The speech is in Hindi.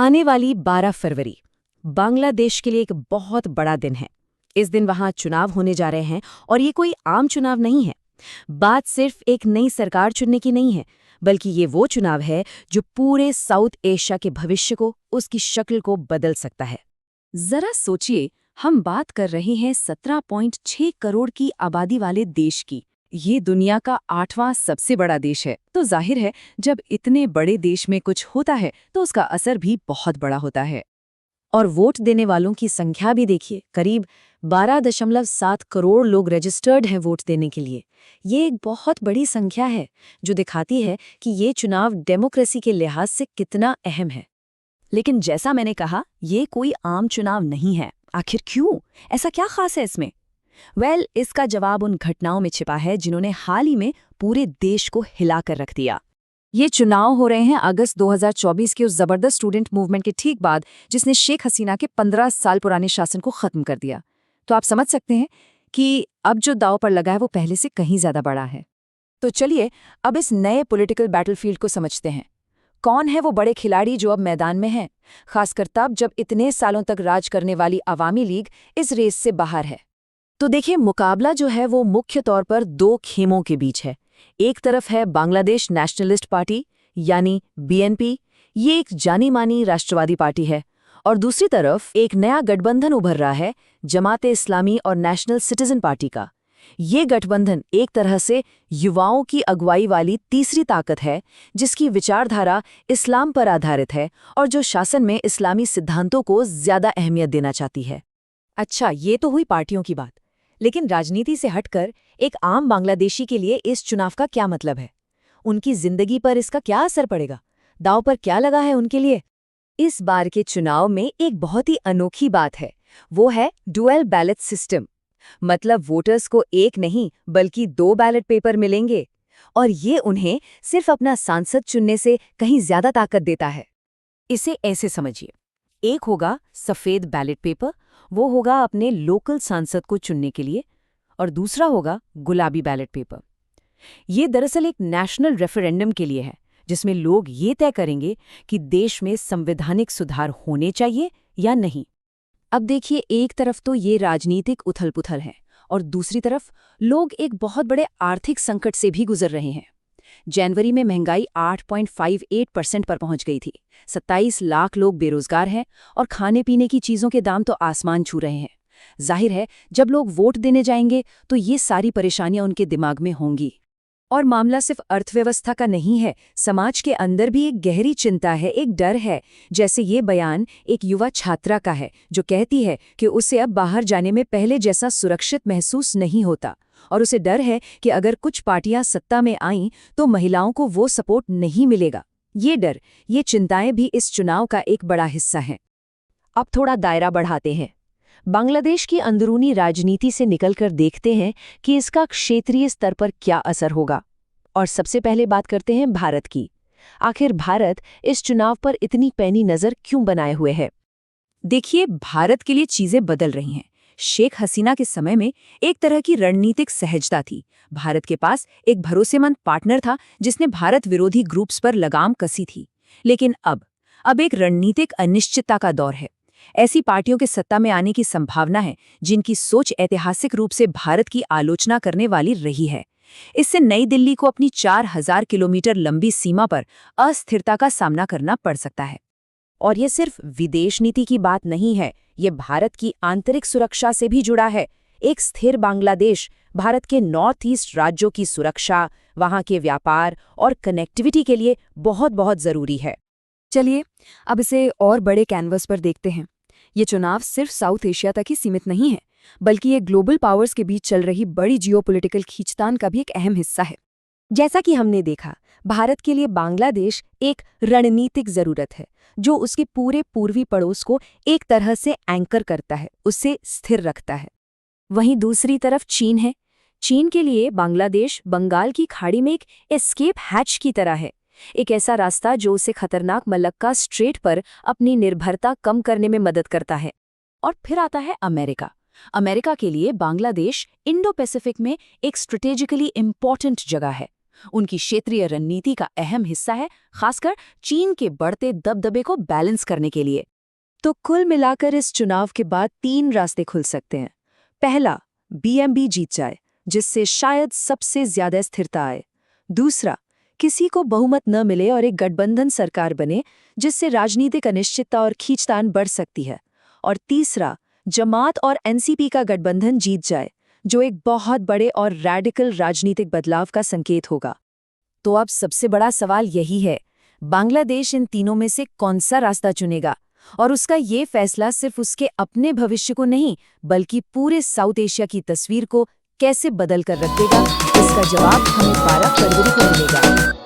आने वाली 12 फरवरी बांग्लादेश के लिए एक बहुत बड़ा दिन है। इस दिन वहां चुनाव होने जा रहे हैं और ये कोई आम चुनाव नहीं है। बात सिर्फ एक नई सरकार चुनने की नहीं है, बल्कि ये वो चुनाव है जो पूरे साउथ एशिया के भविष्य को, उसकी शक्ल को बदल सकता है। जरा सोचिए, हम बात कर रहे हैं 17.6 करोड़ की आबादी वाले देश की। ये दुनिया का 8वां सबसे बड़ा देश है, तो जाहिर है जब इतने बड़े देश में कुछ होता है तो उसका असर भी बहुत बड़ा होता है। और वोट देने वालों की संख्या भी देखिए, करीब 12.7 करोड़ लोग रजिस्टर्ड हैं वोट देने के लिए। ये एक बहुत बड़ी संख्या है जो दिखाती है कि ये चुनाव डेमोक्रेसी के लिहाज से कितना अहम है। लेकिन जैसा मैंने कहा, ये कोई आम चुनाव नहीं है। आखिर क्यों? ऐसा क्या खास है इसमें? इसका जवाब उन घटनाओं में छिपा है जिन्होंने हाल ही में पूरे देश को हिलाकर रख दिया। ये चुनाव हो रहे हैं अगस्त 2024 के उस जबरदस्त स्टूडेंट मूवमेंट के ठीक बाद, जिसने शेख हसीना के 15 साल पुराने शासन को खत्म कर दिया। तो आप समझ सकते हैं कि अब जो दांव पर लगा है वो पहले से कहीं ज्यादा बड़ा है। तो चलिए अब इस नए पॉलिटिकल बैटलफील्ड को समझते हैं। कौन है वो बड़े खिलाड़ी जो अब मैदान में हैं, खासकर तब जब इतने सालों तक राज करने वाली अवामी लीग इस रेस से बाहर है। तो देखिए, मुकाबला जो है वो मुख्य तौर पर दो खेमों के बीच है। एक तरफ है बांग्लादेश नेशनलिस्ट पार्टी यानी बीएनपी, ये एक जानी मानी राष्ट्रवादी पार्टी है, और दूसरी तरफ एक नया गठबंधन उभर रहा है, जमाते इस्लामी और नेशनल सिटीजन पार्टी का। ये गठबंधन एक तरह से युवाओं की अगुवाई वाली तीसरी ताकत है, जिसकी विचारधारा इस्लाम पर आधारित है और जो शासन में इस्लामी सिद्धांतों को ज्यादा अहमियत देना चाहती है। अच्छा, ये तो हुई पार्टियों की बात, लेकिन राजनीति से हटकर एक आम बांग्लादेशी के लिए इस चुनाव का क्या मतलब है? उनकी जिंदगी पर इसका क्या असर पड़ेगा? दांव पर क्या लगा है उनके लिए? इस बार के चुनाव में एक बहुत ही अनोखी बात है, वो है डुअल बैलेट सिस्टम। मतलब वोटर्स को एक नहीं बल्कि 2 बैलेट पेपर मिलेंगे, और ये उन्हें सिर्फ अपना सांसद चुनने से कहीं ज्यादा ताकत देता है। इसे ऐसे समझिए, एक होगा सफेद बैलेट पेपर, वो होगा अपने लोकल सांसद को चुनने के लिए, और दूसरा होगा गुलाबी बैलेट पेपर। ये दरअसल एक नेशनल रेफरेंडम के लिए है, जिसमें लोग ये तय करेंगे कि देश में संवैधानिक सुधार होने चाहिए या नहीं। अब देखिए, एक तरफ तो ये राजनीतिक उथल-पुथल है और दूसरी तरफ लोग एक बहुत बड़े आर्थिक संकट से भी गुजर रहे हैं। जनवरी में महंगाई 8.58% पर पहुंच गई थी। 27 लाख लोग बेरोजगार हैं और खाने पीने की चीजों के दाम तो आसमान छू रहे हैं। जाहिर है, जब लोग वोट देने जाएंगे तो ये सारी परेशानियां उनके दिमाग में होंगी। और मामला सिर्फ अर्थव्यवस्था का नहीं है, समाज के अंदर भी एक गहरी चिंता है, एक डर है। जैसे ये बयान एक युवा छात्रा का है जो कहती है कि उसे अब बाहर जाने में पहले जैसा सुरक्षित महसूस नहीं होता, और उसे डर है कि अगर कुछ पार्टियां सत्ता में आईं तो महिलाओं को वो सपोर्ट नहीं मिलेगा। ये डर, ये चिंताएं भी इस चुनाव का एक बड़ा हिस्सा हैं। अब थोड़ा दायरा बढ़ाते हैं, बांग्लादेश की अंदरूनी राजनीति से निकलकर देखते हैं कि इसका क्षेत्रीय स्तर पर क्या असर होगा। और सबसे पहले बात करते हैं भारत की। आखिर भारत इस चुनाव पर इतनी पैनी नजर क्यों बनाए हुए है? देखिए, भारत के लिए चीजें बदल रही हैं। शेख हसीना के समय में एक तरह की रणनीतिक सहजता थी। भारत के पास एक भरोसेमंद पार्टनर था जिसने भारत विरोधी ग्रुप्स पर लगाम कसी थी। लेकिन अब एक रणनीतिक अनिश्चितता का दौर है। ऐसी पार्टियों के सत्ता में आने की संभावना है जिनकी सोच ऐतिहासिक रूप से भारत की आलोचना करने वाली रही है। इससे नई दिल्ली को अपनी 4000 किलोमीटर लंबी सीमा पर अस्थिरता का सामना करना पड़ सकता है। और ये सिर्फ विदेश नीति की बात नहीं है, ये भारत की आंतरिक सुरक्षा से भी जुड़ा है। एक स्थिर बांग्लादेश भारत के नॉर्थ ईस्ट राज्यों की सुरक्षा, वहाँ के व्यापार और कनेक्टिविटी के लिए बहुत बहुत जरूरी है। चलिए अब इसे और बड़े कैनवस पर देखते हैं। ये चुनाव सिर्फ साउथ एशिया तक ही सीमित नहीं है, बल्कि ये ग्लोबल पावर्स के बीच चल रही बड़ी जियोपॉलिटिकल खींचतान का भी एक अहम हिस्सा है। जैसा कि हमने देखा, भारत के लिए बांग्लादेश एक रणनीतिक जरूरत है जो उसके पूरे पूर्वी पड़ोस को एक तरह से एंकर करता है, उससे स्थिर रखता है। वहीं दूसरी तरफ चीन है। चीन के लिए बांग्लादेश बंगाल की खाड़ी में एक एस्केप हैच की तरह है, एक ऐसा रास्ता जो उसे खतरनाक मलक्का स्ट्रेट पर अपनी निर्भरता कम करने में मदद करता है। और फिर आता है अमेरिका। अमेरिका के लिए बांग्लादेश इंडो पैसिफिक में एक स्ट्रेटेजिकली इम्पॉर्टेंट जगह है। उनकी क्षेत्रीय रणनीति का अहम हिस्सा है, खासकर चीन के बढ़ते दबदबे को बैलेंस करने के लिए। तो कुल मिलाकर इस चुनाव के बाद 3 रास्ते खुल सकते हैं। पहला, बीएमबी जीत जाए, जिससे शायद सबसे ज्यादा स्थिरता आए। दूसरा, किसी को बहुमत न मिले और एक गठबंधन सरकार बने, जिससे राजनीतिक अनिश्चितता और खींचतान बढ़ सकती है। और तीसरा, जमात और एनसीपी का गठबंधन जीत जाए, जो एक बहुत बड़े और रैडिकल राजनीतिक बदलाव का संकेत होगा। तो अब सबसे बड़ा सवाल यही है, बांग्लादेश इन तीनों में से कौन सा रास्ता चुनेगा? और उसका ये फैसला सिर्फ उसके अपने भविष्य को नहीं, बल्कि पूरे साउथ एशिया की तस्वीर को कैसे बदल कर रख देगा, इसका जवाब हमें 12 फरवरी को मिलेगा।